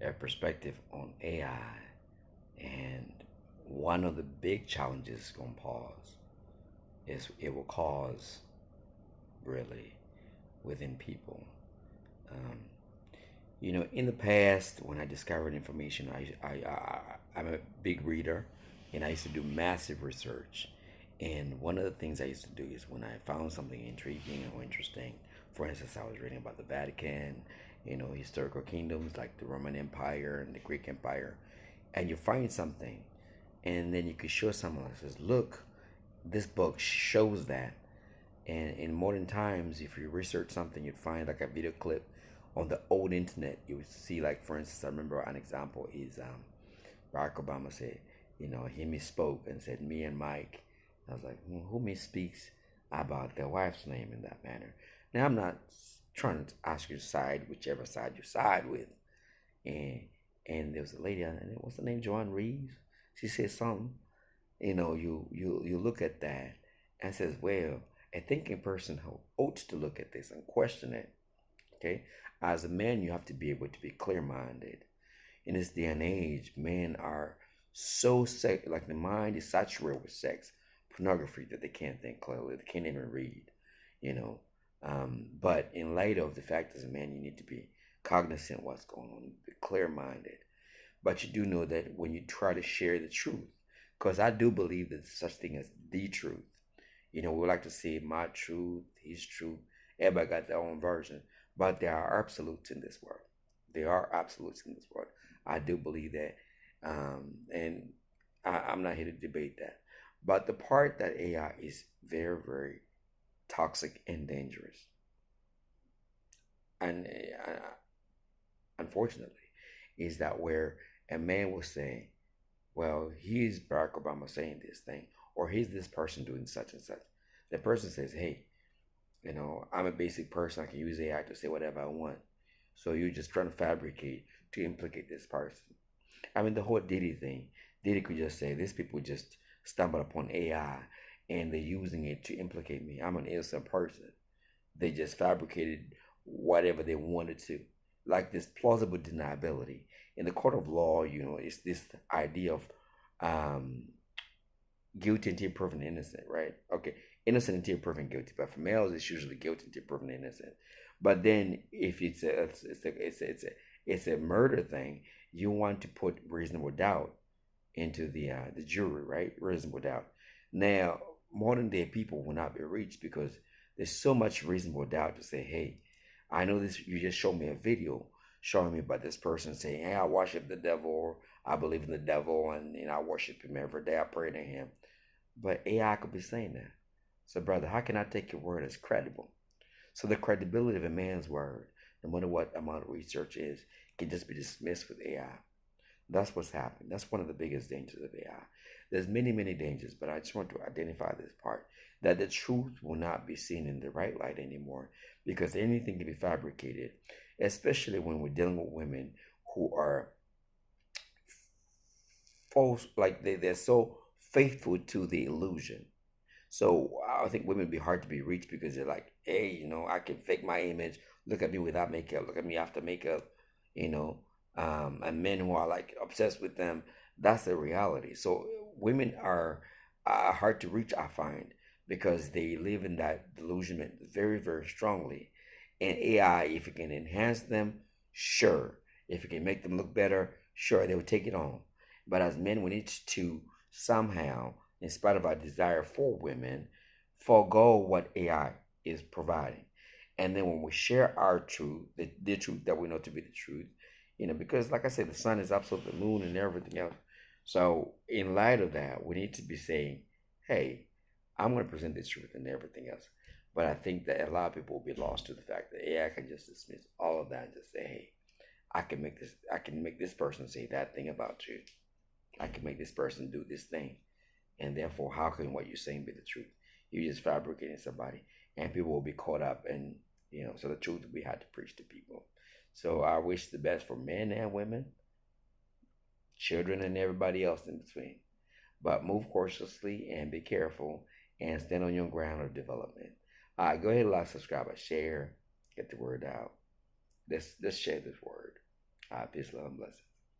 a perspective on AI, and one of the big challenges it's going to pause is it will cause really within people. Um, in the past, when I discovered information, I'm a big reader, and I used to do massive research. And one of the things I used to do is when I found something intriguing or interesting, for instance, I was reading about the Vatican, historical kingdoms like the Roman Empire and the Greek Empire, and you find something, and then you could show someone that says, "Look, this book shows that." And in modern times, if you research something, you'd find like a video clip on the old internet. You would see, like, for instance, I remember an example is Barack Obama said, he misspoke and said, "Me and Mike." I was like, who misspeaks about their wife's name in that manner? Now, I'm not trying to ask you to side whichever side you side with. And there was a lady, and what's the name, Joanne Reeves? She said something. You look at that and says, well, a thinking person who ought to look at this and question it. Okay, as a man, you have to be able to be clear-minded. In this day and age, men are so sex, like the mind is saturated with sex, pornography, that they can't think clearly. They can't even read. You know, but in light of the fact, as a man, you need to be cognizant of what's going on, be clear-minded. But you do know that when you try to share the truth, because I do believe that there's such thing as the truth. We like to say my truth, his truth. Everybody got their own version, but there are absolutes in this world. There are absolutes in this world. I do believe that, and I'm not here to debate that. But the part that AI is very, very toxic and dangerous, and unfortunately, is that where a man will say, well, he's Barack Obama saying this thing, or he's this person doing such and such. The person says, hey, I'm a basic person. I can use AI to say whatever I want. So you're just trying to fabricate to implicate this person. I mean, the whole Diddy thing, Diddy could just say, these people just stumbled upon AI and they're using it to implicate me. I'm an innocent person. They just fabricated whatever they wanted to. Like this plausible deniability. In the court of law, it's this idea of um, guilty until proven innocent, right? Okay, innocent until proven guilty. But for males, it's usually guilty until proven innocent. But then if it's a murder thing, you want to put reasonable doubt into the jury, right? Reasonable doubt. Now, modern day people will not be reached because there's so much reasonable doubt to say, hey, I know this. You just showed me a video showing me about this person saying, hey, I worship the devil, or I believe in the devil, and I worship him every day. I pray to him. But AI could be saying that. So, brother, how can I take your word as credible? So the credibility of a man's word, no matter what amount of research is, can just be dismissed with AI. That's what's happening. That's one of the biggest dangers of AI. There's many, many dangers, but I just want to identify this part that the truth will not be seen in the right light anymore because anything can be fabricated, especially when we're dealing with women who are false, like they're so faithful to the illusion. So I think women be hard to be reached because they're like, hey, I can fake my image. Look at me without makeup. Look at me after makeup. You know, and men who are like obsessed with them. That's the reality. So women are hard to reach. I find because they live in that delusionment very, very strongly. And AI, if it can enhance them, sure. If it can make them look better, sure, they will take it on. But as men, we need to somehow, in spite of our desire for women, forego what AI is providing. And then when we share our truth, the truth that we know to be the truth, because like I said, the sun is absolute, the moon and everything else. So in light of that, we need to be saying, hey, I'm going to present this truth and everything else. But I think that a lot of people will be lost to the fact that AI can just dismiss all of that and just say, hey, I can make this person say that thing about you. I can make this person do this thing. And therefore, how can what you're saying be the truth? You're just fabricating somebody, and people will be caught up. And so the truth we had to preach to people. So I wish the best for men and women, children, and everybody else in between. But move cautiously and be careful, and stand on your ground of development. All right, go ahead, like, subscribe, and share. Get the word out. Let's share this word. All right, peace, love, and blessings.